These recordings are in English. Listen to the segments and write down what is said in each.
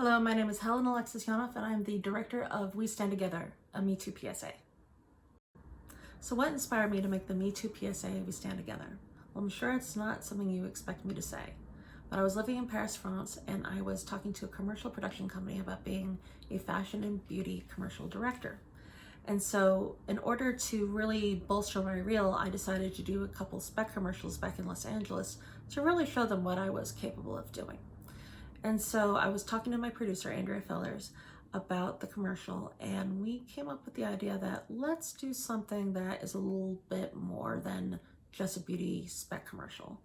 Hello, my name is Helen Alexis Yonov, and I'm the director of We Stand Together, a Me Too PSA. So what inspired me to make the Me Too PSA We Stand Together? Well, I'm sure it's not something you expect me to say, but I was living in Paris, France, and I was talking to a commercial production company about being a fashion and beauty commercial director. And so in order to really bolster my reel, I decided to do a couple spec commercials back in Los Angeles to really show them what I was capable of doing. And so I was talking to my producer, Andrea Fellers, about the commercial, and we came up with the idea that let's do something that is a little bit more than just a beauty spec commercial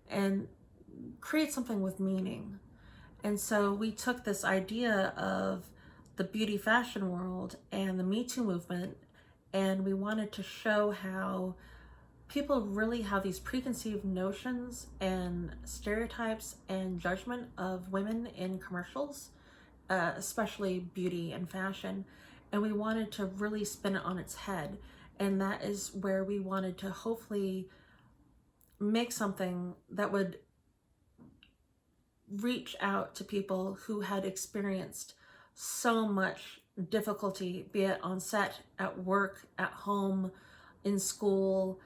and create something with meaning. And so we took this idea of the beauty fashion world and the Me Too movement, and we wanted to show how people really have these preconceived notions and stereotypes and judgment of women in commercials, especially beauty and fashion. And we wanted to really spin it on its head. And that is where we wanted to hopefully make something that would reach out to people who had experienced so much difficulty, be it on set, at work, at home, in school,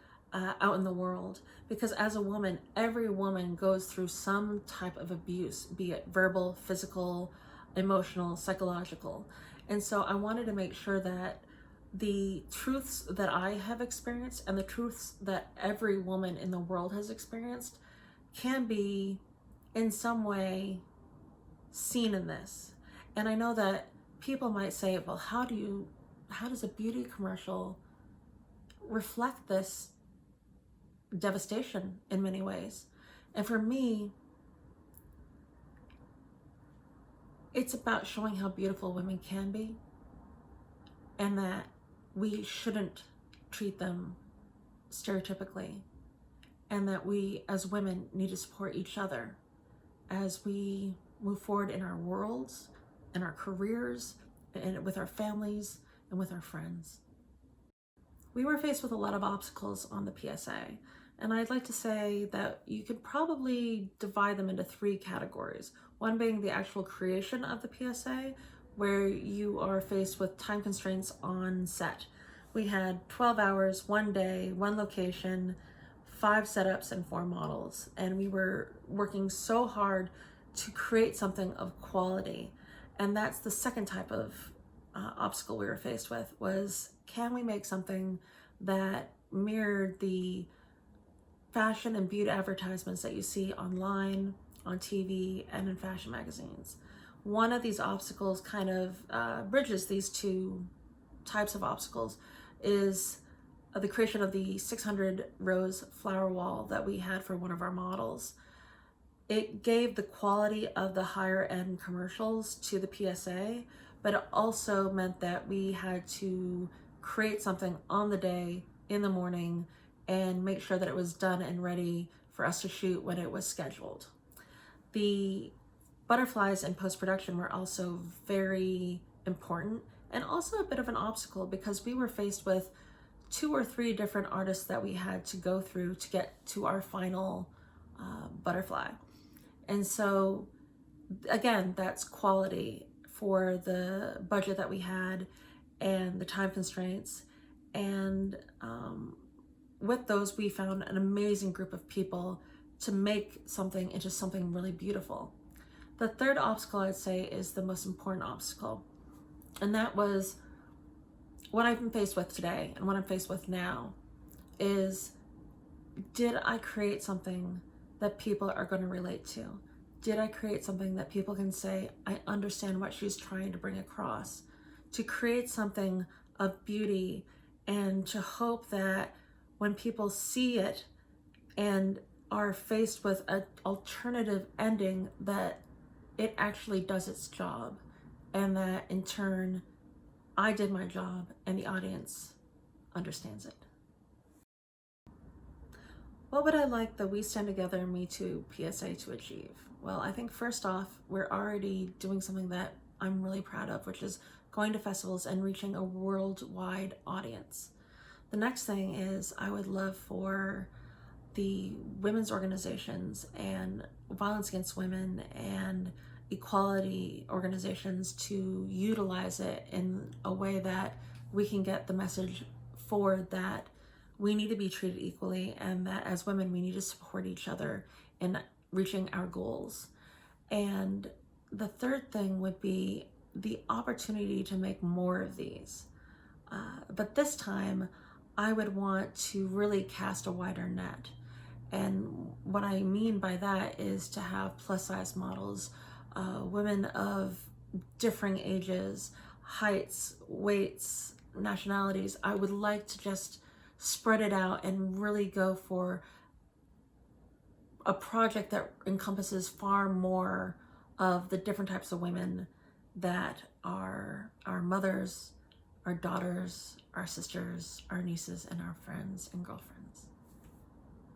out in the world. Because as a woman, every woman goes through some type of abuse, be it verbal, physical, emotional, psychological. And so I wanted to make sure that the truths that I have experienced and the truths that every woman in the world has experienced can be in some way seen in this. And I know that people might say, well, how does a beauty commercial reflect this devastation in many ways? And for me, it's about showing how beautiful women can be, and that we shouldn't treat them stereotypically, and that we as women need to support each other as we move forward in our worlds, in our careers, and with our families, and with our friends. We were faced with a lot of obstacles on the PSA, and I'd like to say that you could probably divide them into three categories. One being the actual creation of the PSA, where you are faced with time constraints on set. We had 12 hours, one day, one location, 5 setups and 4 models, and we were working so hard to create something of quality. And that's the second type of obstacle we were faced with, was can we make something that mirrored the fashion and beauty advertisements that you see online, on TV, and in fashion magazines. One of these obstacles kind of bridges these two types of obstacles is the creation of the 600 rose flower wall that we had for one of our models. It gave the quality of the higher end commercials to the PSA, but it also meant that we had to create something on the day, in the morning, and make sure that it was done and ready for us to shoot when it was scheduled. The butterflies in post-production were also very important, and also a bit of an obstacle because we were faced with 2 or 3 different artists that we had to go through to get to our final butterfly. And so again, that's quality for the budget that we had and the time constraints. And with those, we found an amazing group of people to make something into something really beautiful. The third obstacle, I'd say, is the most important obstacle. And that was what I've been faced with today, and what I'm faced with now is, did I create something that people are going to relate to? Did I create something that people can say, I understand what she's trying to bring across? To create something of beauty, and to hope that when people see it and are faced with an alternative ending, that it actually does its job, and that in turn, I did my job and the audience understands it. What would I like the We Stand Together Me Too PSA to achieve? Well, I think first off, we're already doing something that I'm really proud of, which is going to festivals and reaching a worldwide audience. The next thing is, I would love for the women's organizations and violence against women and equality organizations to utilize it in a way that we can get the message forward that we need to be treated equally, and that as women we need to support each other in reaching our goals. And the third thing would be the opportunity to make more of these. But this time I would want to really cast a wider net. And what I mean by that is to have plus size models, women of differing ages, heights, weights, nationalities. I would like to just spread it out and really go for a project that encompasses far more of the different types of women that are our mothers, our daughters, our sisters, our nieces, and our friends and girlfriends.